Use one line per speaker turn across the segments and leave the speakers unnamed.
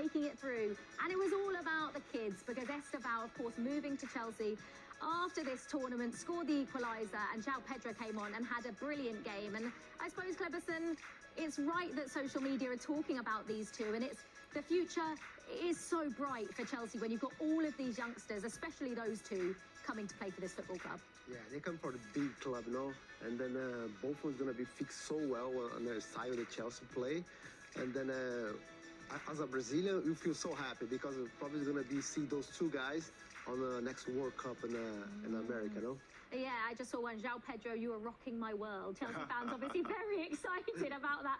making it through. And it was all about the kids, because Estevão, of course, moving to Chelsea after this tournament, scored the equaliser, and João Pedro came on and had a brilliant game. And I suppose, Cleberson, it's right that social media are talking about these two, and the future is so bright for Chelsea when you've got all of these youngsters, especially those two, coming to play for this football club.
Yeah, they come for the big club, and then both of them going to be fixed so well on the style of the Chelsea play. And then as a Brazilian, you feel so happy because it's probably going to be see those two guys on the next World Cup in America,
Yeah, I just saw one. João Pedro, you are rocking my world. Chelsea fans obviously very excited about that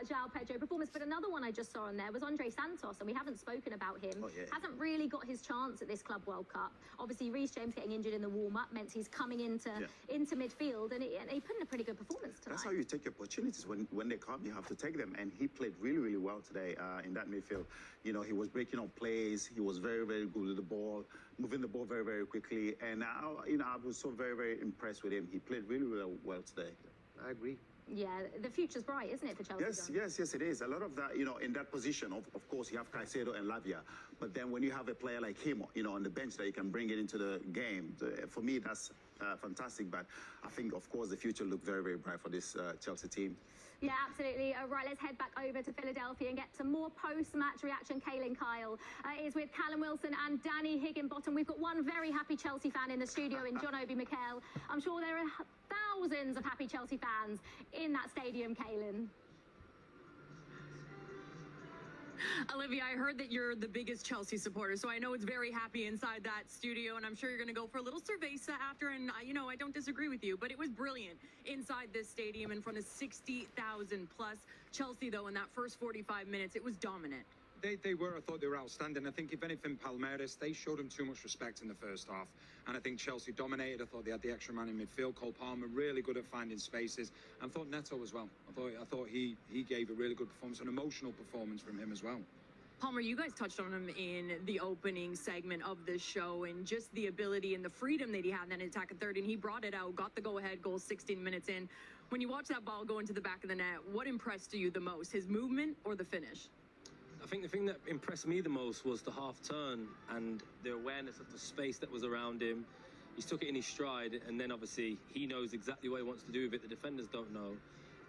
João Pedro performance. But another one I just saw on there was Andre Santos, and we haven't spoken about him.
Oh, yeah.
Hasn't really got his chance at this Club World Cup. Obviously, Reece James getting injured in the warm-up meant he's coming into midfield, and he put in a pretty good performance tonight.
That's how you take your opportunities. When they come, you have to take them. And he played really, really well today in that midfield. You know, he was breaking up plays. He was very, very good with the ball, moving the ball very, very quickly. And I was so very, very impressed with him. He played really, really well today.
I agree.
Yeah, the future's bright, isn't it, for Chelsea?
Yes, it is. A lot of that, in that position, of course, you have Caicedo and Lavia. But then when you have a player like him, on the bench that you can bring it into the game, for me, that's fantastic. But I think, of course, the future looks very, very bright for this Chelsea team.
Yeah, absolutely. Right, let's head back over to Philadelphia and get some more post-match reaction. Kaylin Kyle is with Callum Wilson and Danny Higginbottom. We've got one very happy Chelsea fan in the studio in John Obi Mikel. I'm sure there are thousands of happy Chelsea fans in that stadium, Kaylin.
Olivia, I heard that you're the biggest Chelsea supporter, so I know it's very happy inside that studio, and I'm sure you're going to go for a little cerveza after, and I don't disagree with you, but it was brilliant inside this stadium in front of 60,000 plus. Chelsea, though, in that first 45 minutes, it was dominant.
They were. I thought they were outstanding. I think, if anything, Palmeiras, they showed them too much respect in the first half. And I think Chelsea dominated. I thought they had the extra man in midfield. Cole Palmer, really good at finding spaces. And I thought Neto as well. I thought he gave a really good performance, an emotional performance from him as well.
Palmer, you guys touched on him in the opening segment of this show, and just the ability and the freedom that he had in that attack at third, and he brought it out, got the go-ahead goal 16 minutes in. When you watch that ball go into the back of the net, what impressed you the most, his movement or the finish?
I think the thing that impressed me the most was the half turn and the awareness of the space that was around him. He took it in his stride, and then obviously he knows exactly what he wants to do with it. The defenders don't know.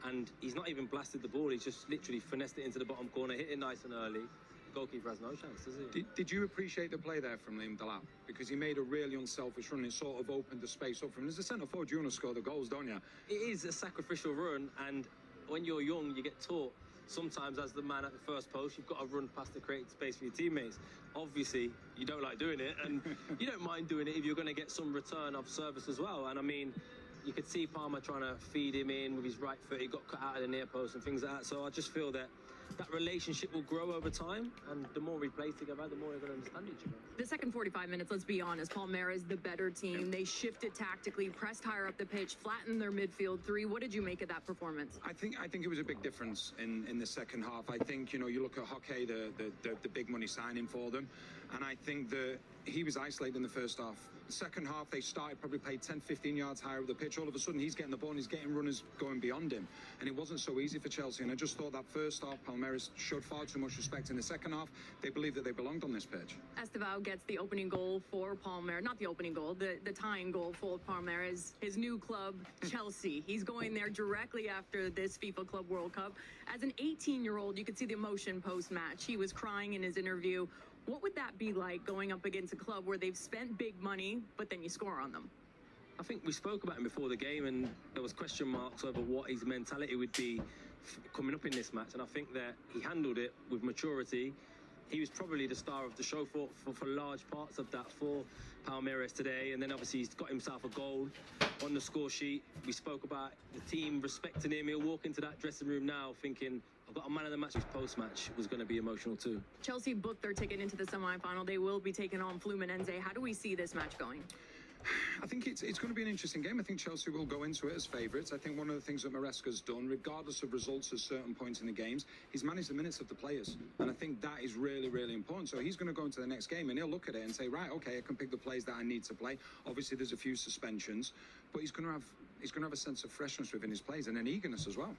And he's not even blasted the ball. He's just literally finessed it into the bottom corner, hit it nice and early. The goalkeeper has no chance, does he?
Did you appreciate the play there from Liam Delap? Because he made a really unselfish run. It sort of opened the space up for him. As a centre forward, you want to score the goals, don't you?
It is a sacrificial run, and when you're young, you get taught sometimes as the man at the first post, you've got to run past to create space for your teammates. Obviously, you don't like doing it, and you don't mind doing it if you're going to get some return of service as well. And I mean, you could see Palmer trying to feed him in with his right foot. He got cut out of the near post and things like that. So I just feel that that relationship will grow over time, and the more we play together, the more we're going to understand each other.
The second 45 minutes, let's be honest, Palmeiras the better team. They shifted tactically, pressed higher up the pitch, flattened their midfield three. What did you make of that performance?
I think it was a big difference in the second half. I think, you look at Hockey, the big money signing for them, and I think that he was isolated in the first half. The second half, they started, probably played 10, 15 yards higher up the pitch. All of a sudden, he's getting the ball and he's getting runners going beyond him. And it wasn't so easy for Chelsea. And I just thought that first half, Palmeiras showed far too much respect. In the second half, they believed that they belonged on this pitch.
Estevão gets the opening goal for Palmeiras. Not the opening goal, the tying goal for Palmeiras. His new club, Chelsea. He's going there directly after this FIFA Club World Cup. As an 18-year-old, you could see the emotion post-match. He was crying in his interview. What would that be like going up against a club where they've spent big money, but then you score on them?
I think we spoke about him before the game, and there was question marks over what his mentality would be coming up in this match. And I think that he handled it with maturity. He was probably the star of the show for large parts of that for Palmeiras today. And then obviously he's got himself a goal on the score sheet. We spoke about the team respecting him. He'll walk into that dressing room now thinking, I've got a man of the match. His post-match was going to be emotional too.
Chelsea booked their ticket into the semi-final. They will be taking on Fluminense. How do we see this match going?
I think it's going to be an interesting game. I think Chelsea will go into it as favourites. I think one of the things that Maresca's done, regardless of results at certain points in the games, he's managed the minutes of the players. And I think that is really, really important. So he's going to go into the next game and he'll look at it and say, right, okay, I can pick the players that I need to play. Obviously, there's a few suspensions, but he's going to have a sense of freshness within his plays and an eagerness as well.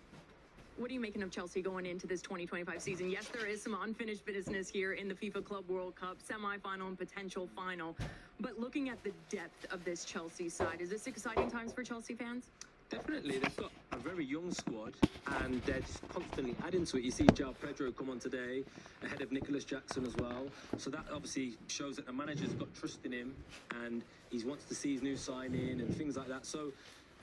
What are you making of Chelsea going into this 2025 season? Yes, there is some unfinished business here in the FIFA Club World Cup semi-final and potential final. But looking at the depth of this Chelsea side, is this exciting times for Chelsea fans?
Definitely, they've got a very young squad and they're just constantly adding to it. You see João Pedro come on today ahead of Nicholas Jackson as well. So that obviously shows that the manager's got trust in him and he wants to see his new signing and things like that. So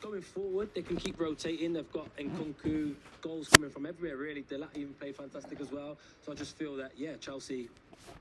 going forward, they can keep rotating. They've got Nkunku, goals coming from everywhere, really. Delat even played fantastic as well. So I just feel that, yeah, Chelsea,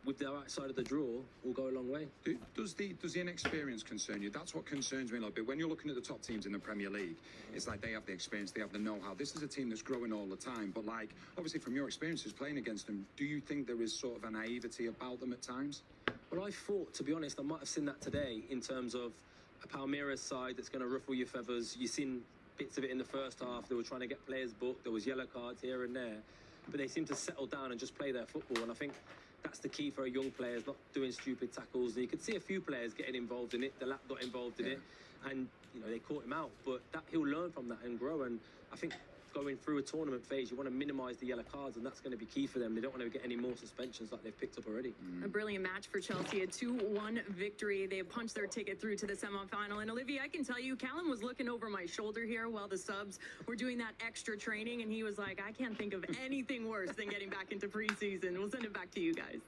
with their outside of the draw, will go a long way.
Does the inexperience concern you? That's what concerns me a little bit. When you're looking at the top teams in the Premier League, it's like they have the experience, they have the know-how. This is a team that's growing all the time. But, like, obviously from your experiences playing against them, do you think there is sort of a naivety about them at times?
Well, I thought, to be honest, I might have seen that today in terms of a Palmeiras side that's going to ruffle your feathers. You've seen bits of it in the first half. They were trying to get players booked. There was yellow cards here and there. But they seem to settle down and just play their football. And I think that's the key for a young player, is not doing stupid tackles. And you could see a few players getting involved in it. Delat got involved in it. And, you know, they caught him out. But that he'll learn from that and grow. And I think going through a tournament phase, you want to minimise the yellow cards, and that's going to be key for them. They don't want to get any more suspensions like they've picked up already.
A brilliant match for Chelsea, a 2-1 victory. They have punched their ticket through to the semi-final. And Olivia, I can tell you, Callum was looking over my shoulder here while the subs were doing that extra training, and he was like, I can't think of anything worse than getting back into preseason. We'll send it back to you guys.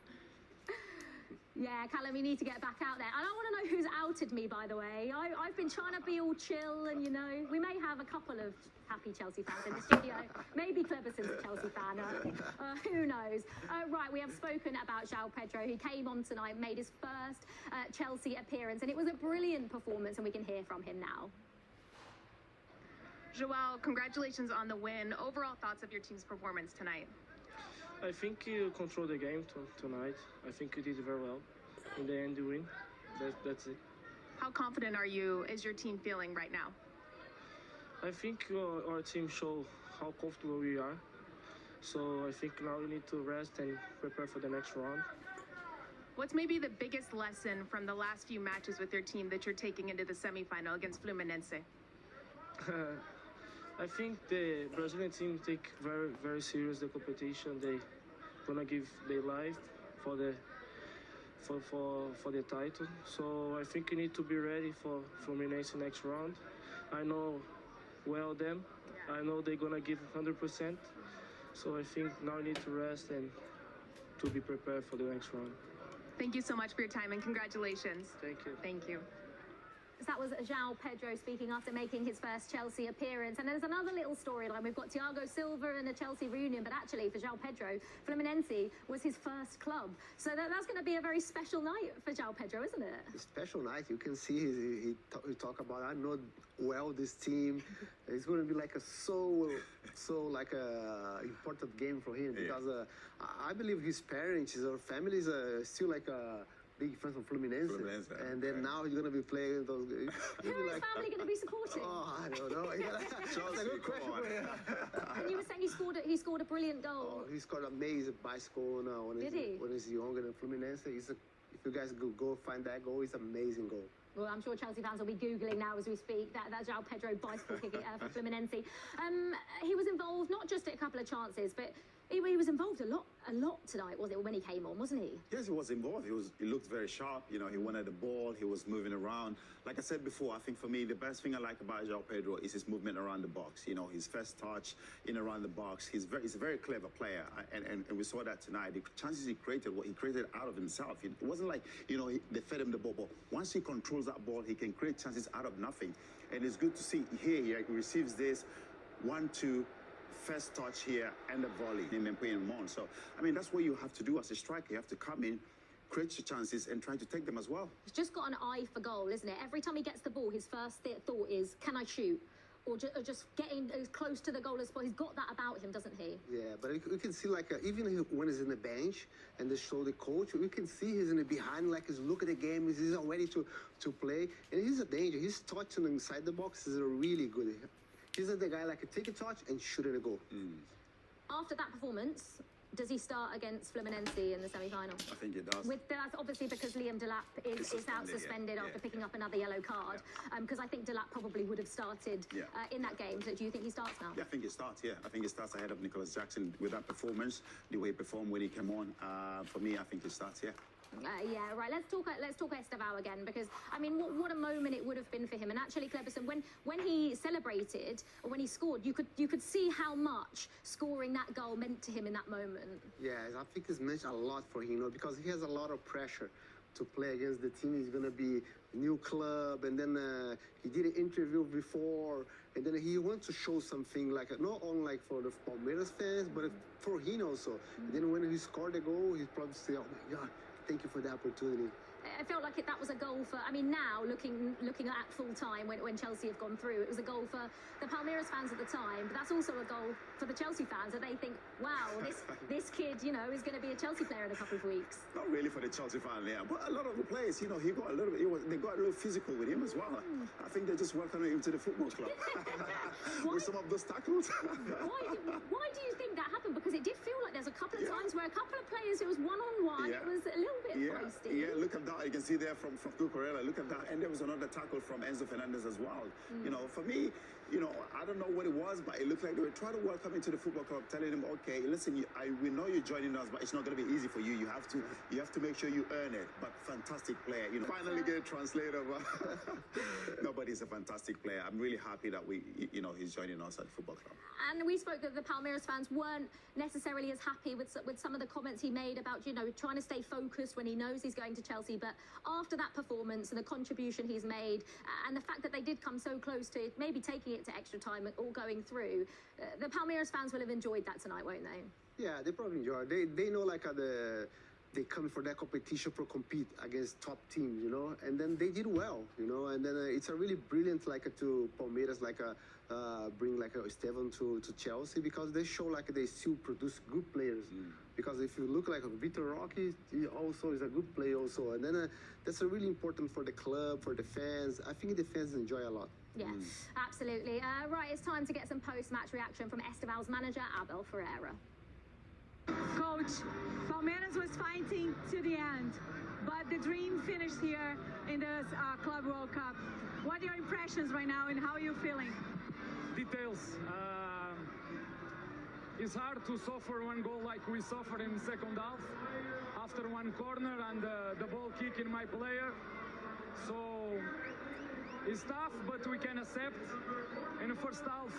Yeah, Callum, you need to get back out there. And I want to know who's outed me, by the way. I've been trying to be all chill, and, you know, we may have a couple of happy Chelsea fans in the studio. Maybe Cleberson's a Chelsea fan. Who knows? Right, we have spoken about João Pedro, who came on tonight, made his first Chelsea appearance, and it was a brilliant performance, and we can hear from him now.
João, congratulations on the win. Overall thoughts of your team's performance tonight?
I think you controlled the game tonight. I think you did very well. In the end, you win. That's it.
How confident are you? Is your team feeling right now?
I think our team showed how comfortable we are. So I think now we need to rest and prepare for the next round.
What's maybe the biggest lesson from the last few matches with your team that you're taking into the semifinal against Fluminense?
I think the Brazilian team take very, very serious the competition. They gonna give their life for the title. So I think we need to be ready for Fluminense next round. I know well them. I know they're gonna give 100%. So I think now we need to rest and to be prepared for the next round.
Thank you so much for your time and congratulations.
Thank you.
Thank you.
So that was João Pedro speaking after making his first Chelsea appearance. And there's another little storyline. We've got Thiago Silva and a Chelsea reunion, but actually for João Pedro, Fluminense was his first club. So that's going to be a very special night for João Pedro, isn't it?
A special night. You can see he talk about, I know well this team. It's going to be like like a important game for him, because I believe his parents or families are still like a big fans of Fluminense, and then now he's going to be playing those.
Who is his family going to be supporting?
Oh, I don't know. That's a good question.
And you were saying he scored a brilliant goal.
Oh, he scored an amazing bicycle now when he's younger than Fluminense. If you guys go find that goal, it's an amazing goal.
Well, I'm sure Chelsea fans will be Googling now as we speak that João Pedro bicycle kick for Fluminense. He was involved not just at a couple of chances, but he was involved a lot tonight, was it, when he came on, wasn't he?
Yes, he was involved. He looked very sharp. You know, he wanted the ball. He was moving around. Like I said before, I think for me, the best thing I like about João Pedro is his movement around the box. You know, his first touch in around the box. He's a very clever player, and we saw that tonight. The chances he created, what he created out of himself. It wasn't like, you know, they fed him the ball. But once he controls that ball, he can create chances out of nothing. And it's good to see here he receives this 1-2. First touch here and the volley, and then putting him on. So, I mean, that's what you have to do as a striker. You have to come in, create your chances, and try to take them as well.
He's just got an eye for goal, isn't it? Every time he gets the ball, his first thought is, can I shoot? Or just getting as close to the goal as possible. He's got that about him, doesn't he?
Yeah, but we can see, like, even when he's in the bench and they show the coach, we can see he's in the behind, like he's looking at the game, he's all ready to play. And he's a danger. His touching inside the box is really good. He's the guy like a take a touch and shoot in a goal.
After that performance, does he start against Fluminense in the semi-final?
I think it does.
That's obviously because Liam Delap is out suspended
yeah.
after picking up another yellow card. Because I think Delap probably would have started in that game. So do you think he starts now?
Yeah, I think it starts, I think it starts ahead of Nicholas Jackson with that performance, the way he performed when he came on. For me, I think it starts,
Yeah, right. Let's talk Estevão again, because I mean, what a moment it would have been for him. And actually, Cleberson, when he celebrated or when he scored, you could see how much scoring that goal meant to him in that moment.
Yeah, I think it's meant a lot for him, because he has a lot of pressure to play against the team. He's gonna be new club, and then he did an interview before, and then he wants to show something, like not only like for the Palmeiras fans, but for him also. And then when he scored the goal, he probably say, "Oh my God, thank you for the opportunity."
I felt like that was a goal for, I mean, now looking at full time when Chelsea have gone through, it was a goal for the Palmeiras fans at the time, but that's also a goal for the Chelsea fans, and they think, wow, this kid, is going to be a Chelsea player in a couple of weeks.
Not really for the Chelsea fan, but a lot of the players, he got a little bit, they got a little physical with him as well. I think they just welcomed him to the football club with some of those tackles.
Why do you think that happened? Because it did feel like there's a couple of times where a couple of players, it was one-on-one, it was a little bit feisty.
Yeah, look at that. You can see there from Cucurella, look at that. And there was another tackle from Enzo Fernandez as well. For me, I don't know what it was, but it looked like they were trying to welcome him to the football club, telling him, okay, listen, we know you're joining us, but it's not going to be easy for you. You have to make sure you earn it. But fantastic player, finally get a translator. No, but he's a fantastic player. I'm really happy that he's joining us at the football club.
And we spoke that the Palmeiras fans weren't necessarily as happy with some of the comments he made about, trying to stay focused when he knows he's going to Chelsea. But after that performance and the contribution he's made, and the fact that they did come so close to maybe taking it to extra time or going through, the Palmeiras fans will have enjoyed that tonight, won't they?
Yeah, they probably enjoy. They know they come for that competition for compete against top teams, and then they did well, and then it's a really brilliant to Palmeiras bring Estevão to Chelsea, because they show they still produce good players. Because if you look Vitor Roque, he also is a good player also, and then that's really important for the club, for the fans. I think the fans enjoy a lot.
Yeah, absolutely. Right, it's time to get some post-match reaction from Estevão's manager, Abel Ferreira.
Coach, Palmeiras was fighting to the end, but the dream finished here in the Club World Cup. What are your impressions right now, and how are you feeling?
Details. It's hard to suffer one goal like we suffered in the second half after one corner and the ball kick in my player. So it's tough, but we can accept. In the first half,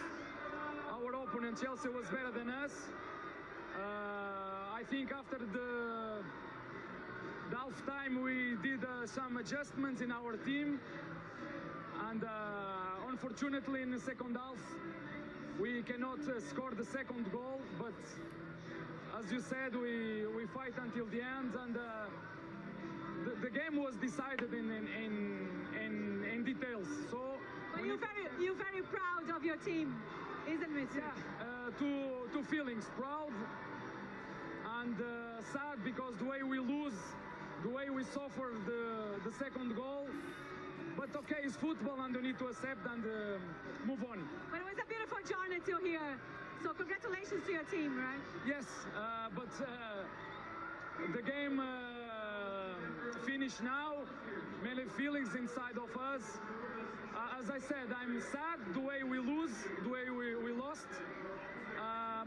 our opponent Chelsea was better than us. I think after the half time we did some adjustments in our team, and unfortunately in the second half we cannot score the second goal, but as you said, we fight until the end, and the game was decided in details. So
but you're very proud of your team, isn't it?
Yeah, two feelings: proud and sad, because the way we lose, the way we suffer the second goal. But okay, it's football, and we need to accept and move on.
But it was a beautiful journey till here. So congratulations to your team, right?
Yes, but the game finished now. Many feelings inside of us. As I said, I'm sad the way we lose, the way we lost.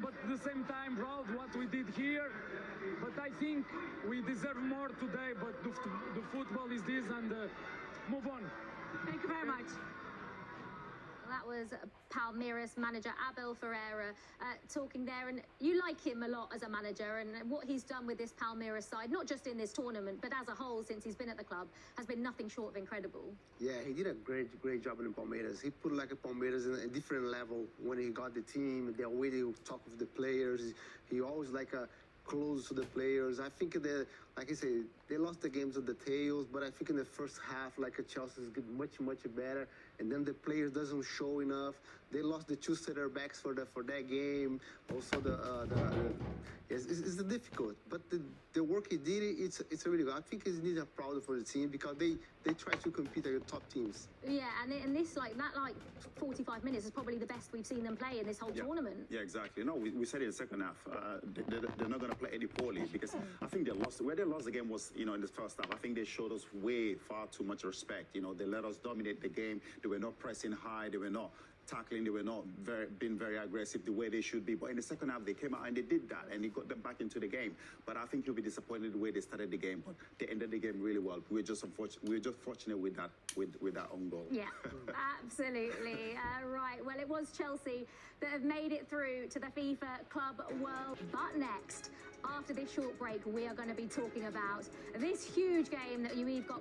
But at the same time, proud what we did here. But I think we deserve more today. But the football is this, and move on.
Thank you very much.
That was Palmeiras manager Abel Ferreira talking there, and you like him a lot as a manager, and what he's done with this Palmeiras side, not just in this tournament, but as a whole since he's been at the club, has been nothing short of incredible.
Yeah, he did a great job in Palmeiras. He put a Palmeiras in a different level when he got the team, the way they talk with the players. He always close to the players. I think like I said, they lost the games of the tails, but I think in the first half, Chelsea is much better. and then the players doesn't show enough. They lost the 2 center backs for that game. Also it's difficult, but the work he did, it's really good. I think he's need a proud for the team because they try to compete against top teams.
Yeah, and this like 45 minutes is probably the best we've seen them play in this whole tournament.
Yeah, exactly. No, we said it in the second half. They're not going to play any poorly because I think they lost. Where they lost the game was, in the first half. I think they showed us far too much respect. They let us dominate the game. They were not pressing high. They were not tackling. They were not being very aggressive the way they should be. But in the second half, they came out and they did that, and it got them back into the game. But I think you'll be disappointed the way they started the game. But they ended the game really well. We're just fortunate with that own goal.
Yeah, absolutely. Right. Well, it was Chelsea that have made it through to the FIFA Club World. But next, after this short break, we are going to be talking about this huge game that we've got